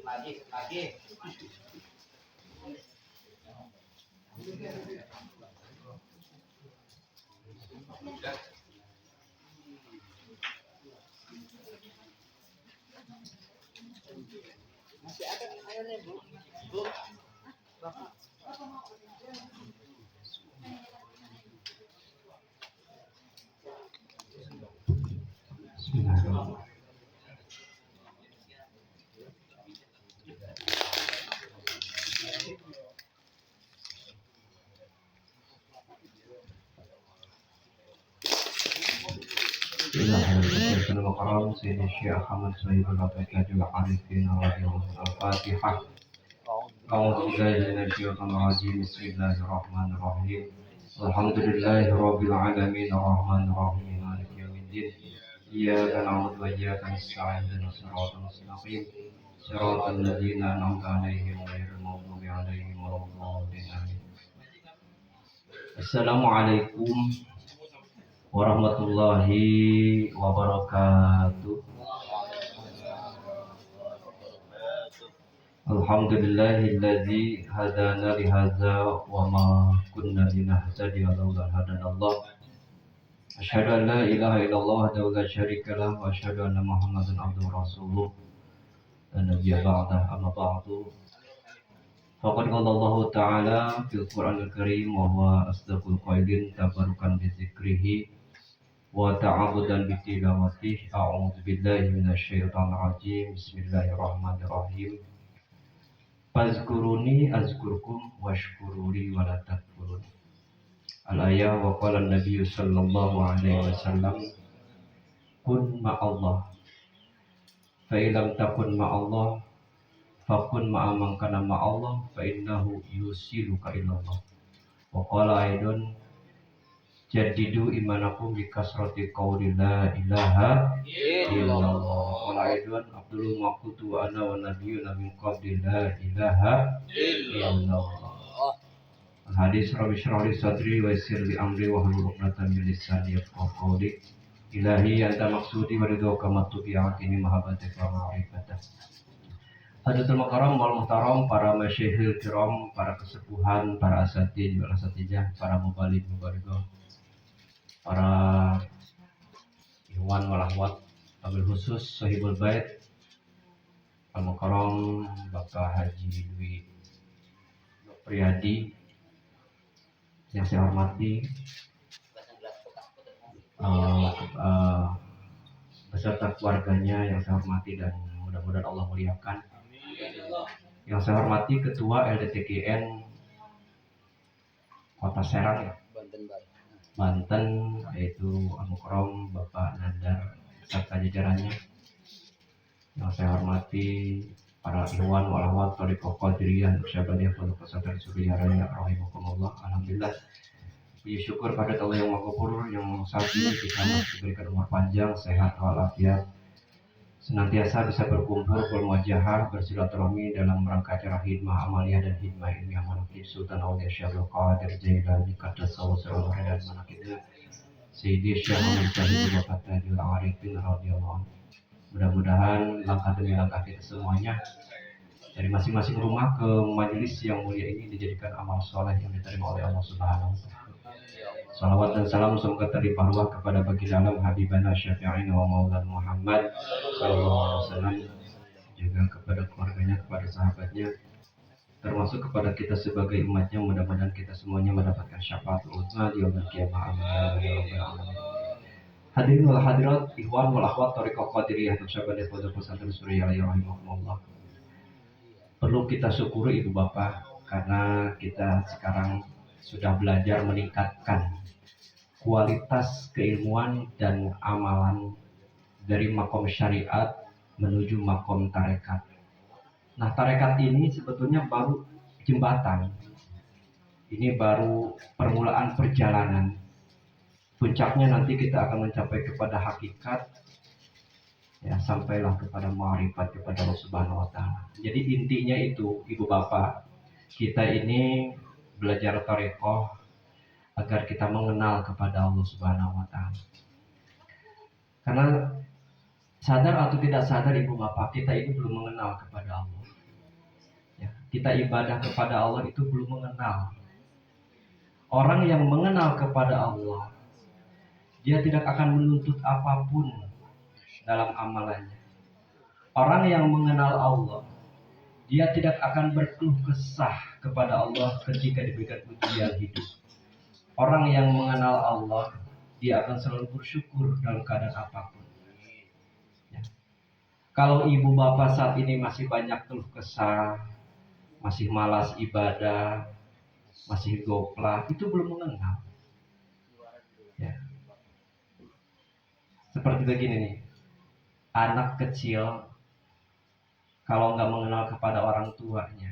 Masih ada ayo nih Bu. Bu. Bapak. Bismillahirrahmanirrahim. Bismillahirrahmanirrahim. Sayyidi Syekh Ahmad Sayyidul Abadil Arifin Al-Fatihah. A'udzu billahi minasyaitonir rajim. Bismillahirrahmanirrahim. Alhamdulillahi rabbil alamin arrahmanir rahim maliki yaumiddin. Iyyaka na'budu wa iyyaka nasta'in ihdinas siratal mustaqim. Siratal ladzina an'amta 'alaihim ghairil maghdubi 'alaihim waladdallin. Assalamualaikum warahmatullahi wabarakatuh. Alhamdulillahilladzi hadana li hadza wa ma kunna linahtadiya laula hadanallah. Asyhadu an la ilaha illallah wahdahu la syarika lah wa asyhadu anna Muhammadan abduhu wa rasuluh. La nabiyya ba'dah, amma ba'du. Faqad qala Allah Ta'ala fil Qur'anil Karim wa huwa asdaqul qailin tabarukan bi dzikrihi wa ta'abudan bi tilawatihi. A'udzu billahi minasyaitonir rajim. Bismillahirrahmanirrahim. Fazkuruni azkurkum washkuruli wala takfurun. Al-ayah wa qala an-nabiy sallallahu alaihi wasallam kun ma'allah fa illam takun ma'allah fakun ma'aman kana ma'allah fa innahu yusiluka ilallah. Wa qala aidun jaddidu imanakum bi kasrati qawli la ilaha illallah. Qala aidun abdul maqtu wa ana wa nabiyyuna min qabli la ilaha illallah. Al-hadis rabbi shrah li sadri wa yassir li amri wa hlul 'uqdatam min lisani yafqahu qawli. Ilahi anta maqsudi wa ridhoka matubi'atini mahabbatika wa ma'rifatah. Hadirin makaram wal muhtaram, para masyayikhil kiram, para kesepuhan, para asatidz wal asatijah, para mubaligh mubalighah, para ikhwan wal akhwat, wabil khusus sahibul bait al mukarram Bapak Haji Dwi Priyadi yang saya hormati, beserta keluarganya yang saya hormati dan mudah-mudahan Allah muliakan. Yang saya hormati Ketua LDTGN Kota Serang, Banten, yaitu Al-Mukrom Bapak Nandar serta jajarannya. Yang saya hormati para ikhwan wal akhwat thariqah Qadiriyah Naqsyabandiyah Pondok Pesantren Surya Raya rahimakumullah. Alhamdulillah, puji syukur pada Allah yang Maha Ghafur yang saat ini kita masih diberikan umur panjang, sehat walafiat, senantiasa bisa berkumpul, bermuajahah, bersilaturahmi dalam rangka acara hikmah amaliyah dan hikmah ilmiah manaqib Sultan Aulia Syekh Abdul Qadir Jailani Qaddasallahu sirrahu dan manaqibnya Sayyidi Syekh Muhammad Sahibul Abadil Arifin radhiyallahu anhu. Mudah-mudahan langkah demi langkah kita semuanya dari masing-masing rumah ke majelis yang mulia ini dijadikan amal soleh yang diterima oleh Allah Subhanahu wa Ta'ala. Salawat dan salam semoga terlimpah ruah kepada baginda alam Habibana Syafi'ina wa Maulana Muhammad sallallahu alaihi wasallam, juga kepada keluarganya, kepada sahabatnya, termasuk kepada kita sebagai umatnya. Mudah-mudahan kita semuanya mendapatkan syafaat uzma di yaumil qiyamah. Amin. Hadirin wal hadirat, ikhwan wal akhwat thariqah Qadiriyah Naqsyabandiyah Pondok Pesantren Surya Raya rahimakumullah. Perlu kita syukuri Ibu Bapak karena kita sekarang sudah belajar meningkatkan kualitas keilmuan dan amalan dari makom syariat menuju makom tarekat. Nah, tarekat ini sebetulnya baru jembatan. Ini baru permulaan perjalanan. Puncaknya nanti kita akan mencapai kepada hakikat, ya, sampailah kepada ma'rifat kepada Allah Subhanahu wa Ta'ala. Jadi intinya itu Ibu Bapak, kita ini belajar tarekoh agar kita mengenal kepada Allah Subhanahu wa Ta'ala. Karena sadar atau tidak sadar Ibu Bapak, kita ini belum mengenal kepada Allah. kita ibadah kepada Allah itu belum mengenal. Orang yang mengenal kepada Allah, dia tidak akan menuntut apapun dalam amalannya. Orang yang mengenal Allah, dia tidak akan berkeluh kesah kepada Allah ketika diberikan ujian hidup. Orang yang mengenal Allah, dia akan selalu bersyukur dalam keadaan apapun. Ya. Kalau ibu bapak saat ini masih banyak keluh kesah, masih malas ibadah, masih goplah, itu belum mengenal. Ya. Seperti begini nih, anak kecil kalau nggak mengenal kepada orang tuanya,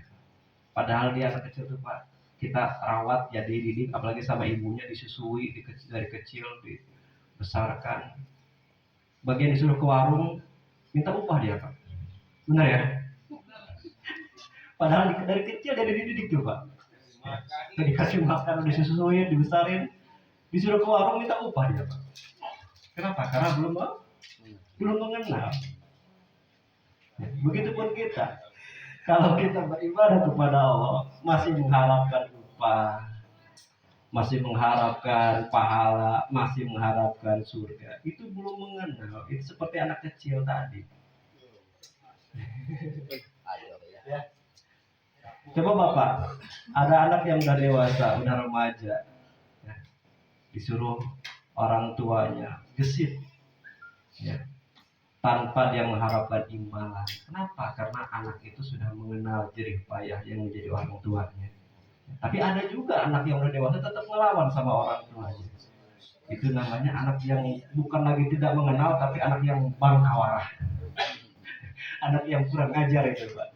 padahal dia anak kecil tuh Pak, kita rawat ya, dididik, apalagi sama ibunya, disusui dari kecil, dibesarkan. Bagian disuruh ke warung, minta upah dia Pak, benar ya? Padahal dari kecil dia dididik tuh Pak, dikasih makan, disusuin, dibesarin, disuruh ke warung minta upah dia Pak. Kenapa? Karena belum mengenal. Begitupun kita, kalau kita beribadah kepada Allah masih mengharapkan upah, masih mengharapkan pahala, masih mengharapkan surga, itu belum mengenal. Itu seperti anak kecil tadi. Coba Bapak, ada anak yang udah dewasa, udah remaja, ya, disuruh orang tuanya gesit, ya, tanpa dia mengharapkan imbalan. Kenapa? Karena anak itu sudah mengenal jerih payah yang menjadi orang tuanya. Tapi ada juga anak yang udah dewasa tetap melawan sama orang tuanya. Itu namanya anak yang bukan lagi tidak mengenal, tapi anak yang bangkawarah. Anak yang kurang ajar itu Pak.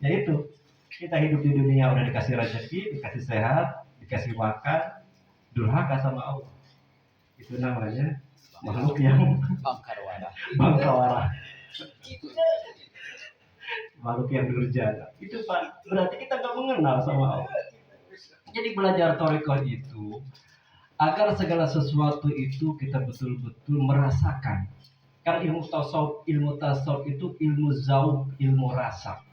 Ya itu, kita hidup di dunia udah dikasih rezeki, dikasih sehat, dikasih makan, durhaka sama Allah. Itu namanya makhluk yang bangkawarah, makhluk yang durjana. Itu Pak, berarti kita nggak mengenal sama Allah. Jadi belajar thariqah itu agar segala sesuatu itu kita betul-betul merasakan. Kan ilmu tasawuf itu ilmu zauq, ilmu rasa.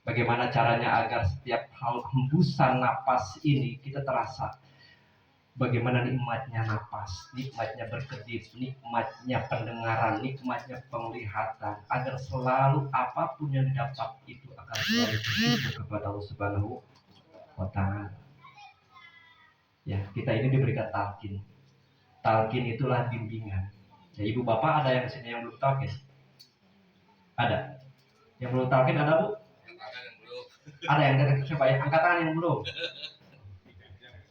Bagaimana caranya agar setiap hal hembusan napas ini kita terasa. Bagaimana nikmatnya napas, nikmatnya berkedip, nikmatnya pendengaran, nikmatnya penglihatan, agar selalu apapun yang didapat itu akan selalu bersyukur kepada Allah Subhanahu wa Ta'ala. Ya, kita ini diberikan talqin. Talqin itulah bimbingan. Ya, ibu bapak ada yang di sini yang belum talqin? Ada. Yang belum talqin ada Bu? Ada yang dari siapa ya? Angkat tangan yang belum.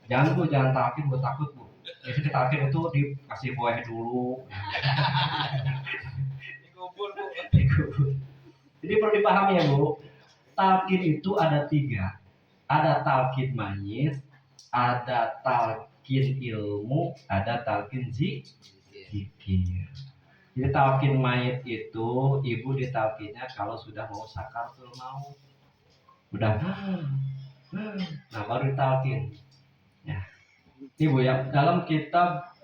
Jangan Bu, jangan talqin, Bu, takut Bu. Jadi talqin itu dikasih buah dulu. Dikubur Bu. Jadi perlu dipahami ya Bu, talqin itu ada 3. Ada talqin mayit, ada talqin ilmu, ada talqin zikir. Jadi talqin mayit itu ibu ditalqinnya kalau sudah mau sakaratul maut. Udah nah baru ditalqin. Ya. Ibu ya, dalam kitab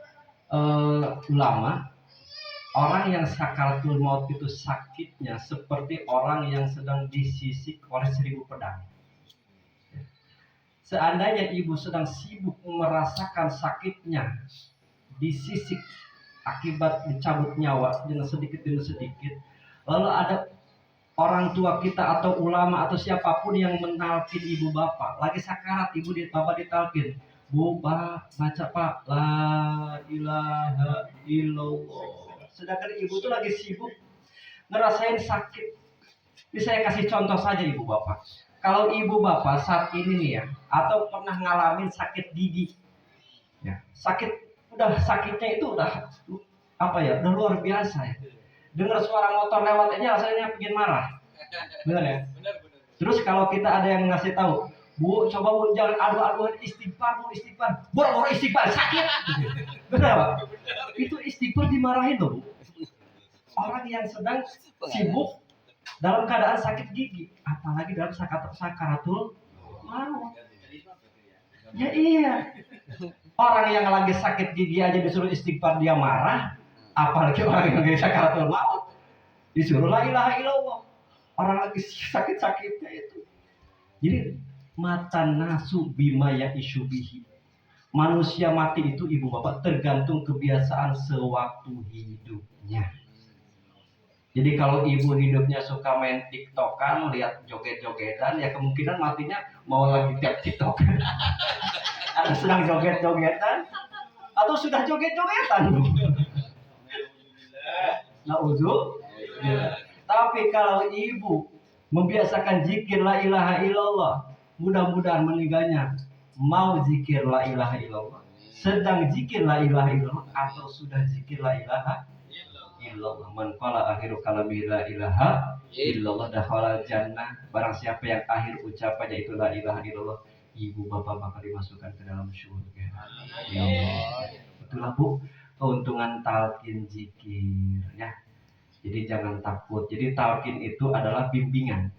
ulama, orang yang sakaratul maut itu sakitnya seperti orang yang sedang disisik oleh 1000 pedang. Seandainya ibu sedang sibuk merasakan sakitnya disisik akibat dicabut nyawa dengan sedikit demi sedikit, lalu ada orang tua kita atau ulama atau siapapun yang mentalkin ibu bapak lagi sakarat, ibu bapak ditalkin, Bu, Pak, baca Pak, la ilaha illallah. Sedangkan ibu tuh lagi sibuk ngerasain sakit. Ini saya kasih contoh saja ibu bapak. Kalau ibu bapak saat ini nih ya, atau pernah ngalamin sakit gigi, ya, sakitnya itu udah apa ya, udah luar biasa ya. Dengar suara motor lewat aja rasanya bikin marah, benar ya? Benar. Terus kalau kita ada yang ngasih tahu, Bu, coba Bu jangan adu-aduan istighfar, Bu istighfar. Boro-boro istighfar sakit. Benar Pak? Itu istighfar dimarahin loh Bu. Orang yang sedang sibuk dalam keadaan sakit gigi, apalagi dalam sakaratul maut. Ya iya. Orang yang lagi sakit gigi aja disuruh istighfar dia marah, apalagi orang yang lagi sakaratul maut disuruh la ilaha illallah. Orang lagi sakit-sakitnya itu. Jadi mata nasu bima ya isyubihi. Manusia mati itu ibu bapak tergantung kebiasaan sewaktu hidupnya. Jadi kalau ibu hidupnya suka main tiktokan, lihat joget-jogetan, ya kemungkinan matinya mau lagi tiap tiktok. Ada sedang joget-jogetan, atau sudah joget-jogetan. Nauzu. Tapi kalau ibu membiasakan zikir la ilaha illallah, mudah-mudahan meninggalnya mau zikir la ilaha illallah, sedang zikir la ilaha illallah, atau sudah zikir la ilaha illallah. Man qala akhiru kalami la ilaha illallah dakhala jannah. Barang siapa yang akhir ucapannya itu la ilaha illallah, ibu bapak bakal dimasukkan ke dalam surga. Ya Allah. Itulah Bu keuntungan talqin zikir ya. Jadi jangan takut. Jadi talqin itu adalah bimbingan.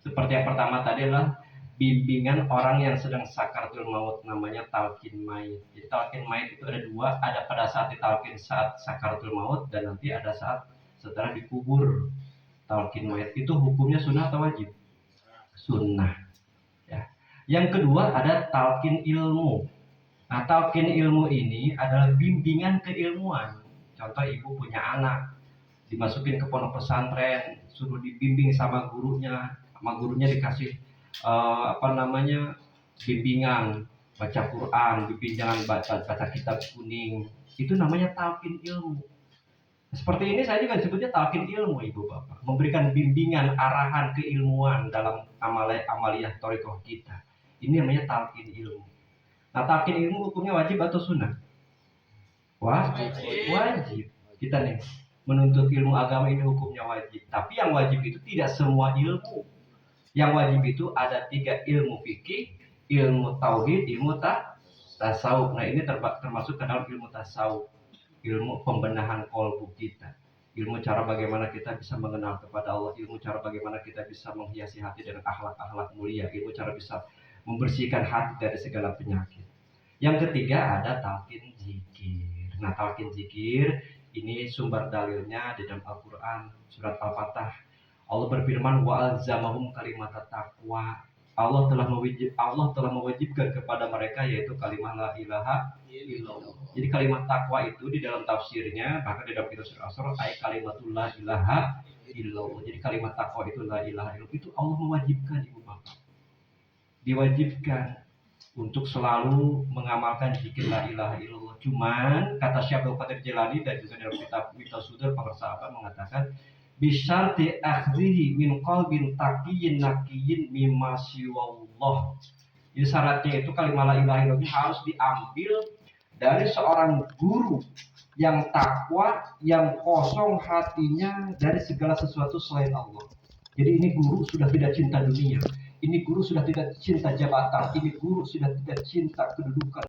Seperti yang pertama tadi adalah bimbingan orang yang sedang sakaratul maut, namanya talqin mait. Jadi talqin mait itu ada dua, ada pada saat ditalqin saat sakaratul maut, dan nanti ada saat setelah dikubur. Talqin mait itu hukumnya sunnah atau wajib? Sunnah. Ya. Yang kedua ada talqin ilmu. Nah, talqin ilmu ini adalah bimbingan keilmuan. Contoh ibu punya anak, dimasukin ke pondok pesantren, suruh dibimbing sama gurunya dikasih bimbingan baca Quran, bimbingan baca kitab kuning, itu namanya talqin ilmu. Seperti ini saya juga disebutnya talqin ilmu ibu bapak, memberikan bimbingan arahan keilmuan dalam amaliyah thariqah kita. Ini namanya talqin ilmu. Nah, talqin ilmu hukumnya wajib atau sunnah? Wajib. Kita nih menuntut ilmu agama ini hukumnya wajib. Tapi yang wajib itu tidak semua ilmu. Yang wajib itu ada 3, ilmu fikih, ilmu tauhid, ilmu tasawuf. Nah, ini termasuk ke dalam ilmu tasawuf, ilmu pembenahan qalbu kita, ilmu cara bagaimana kita bisa mengenal kepada Allah, ilmu cara bagaimana kita bisa menghiasi hati dengan akhlak-akhlak mulia, ilmu cara bisa membersihkan hati dari segala penyakit. Yang ketiga ada talqin zikir. Nah, talqin zikir ini sumber dalilnya di dalam Al-Quran, surat Al-Fatah. Allah berfirman, wa alzamahum kalimat taqwa. Allah telah mewajibkan kepada mereka yaitu kalimat la ilaha illallah. Jadi kalimat takwa itu di dalam tafsirnya, bahkan di dalam kitab surah Asr, ayat kalimatul la ilaha illallah. Jadi kalimat takwa itu la ilaha illallah, itu Allah mewajibkan ibu bapak. Diwajibkan untuk selalu mengamalkan zikir la ilaha illallah. Cuman kata Syekh Abdul Qadir Jilani dan juga dalam kitab Miftah Sudur para sahabat mengatakan bisyarti akhzihi min qalbin taqiyyin naqiyyin mimma siwallah. Jadi syaratnya itu kalimat la ilaha illallah harus diambil dari seorang guru yang takwa, yang kosong hatinya dari segala sesuatu selain Allah. Jadi ini guru sudah tidak cinta dunia, ini guru sudah tidak cinta jabatan, ini guru sudah tidak cinta kedudukan.